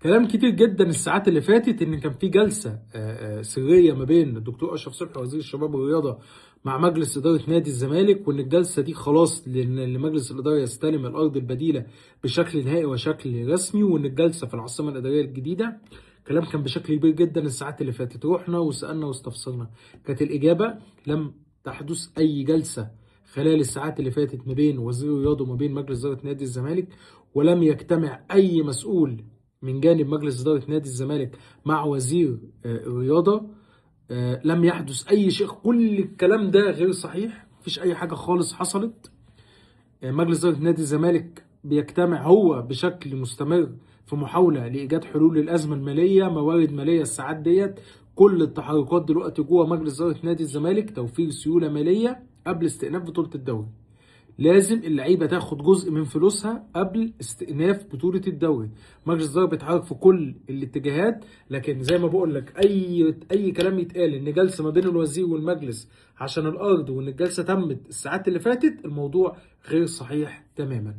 كلام كتير جدا الساعات اللي فاتت ان كان في جلسه سريه ما بين الدكتور اشرف صبحي وزير الشباب والرياضه مع مجلس اداره نادي الزمالك، وان الجلسه دي خلاص لمجلس الاداره يستلم الارض البديله بشكل نهائي وشكل رسمي، وان الجلسه في العاصمه الاداريه الجديده. كلام كان بشكل كبير جدا الساعات اللي فاتت، رحنا وسالنا واستفسرنا، كانت الاجابه لم تحدث اي جلسه خلال الساعات اللي فاتت ما بين وزير الرياضه وما بين مجلس اداره نادي الزمالك، ولم يجتمع اي مسؤول من جانب مجلس إدارة نادي الزمالك مع وزير الرياضة. لم يحدث أي شيء، كل الكلام ده غير صحيح، مفيش أي حاجة خالص حصلت. مجلس إدارة نادي الزمالك بيجتمع هو بشكل مستمر في محاولة لإيجاد حلول للأزمة المالية، موارد مالية الساعات ديت. كل التحركات دلوقتي جوه مجلس إدارة نادي الزمالك توفير سيولة مالية قبل استئناف بطولة الدوري. لازم اللعيبه تاخد جزء من فلوسها قبل استئناف بطوله الدوري. مجلس الاداره بيتحرك في كل الاتجاهات، لكن زي ما بقول لك اي كلام يتقال ان جلسه ما بين الوزير والمجلس عشان الارض وان الجلسه تمت الساعات اللي فاتت، الموضوع غير صحيح تماما.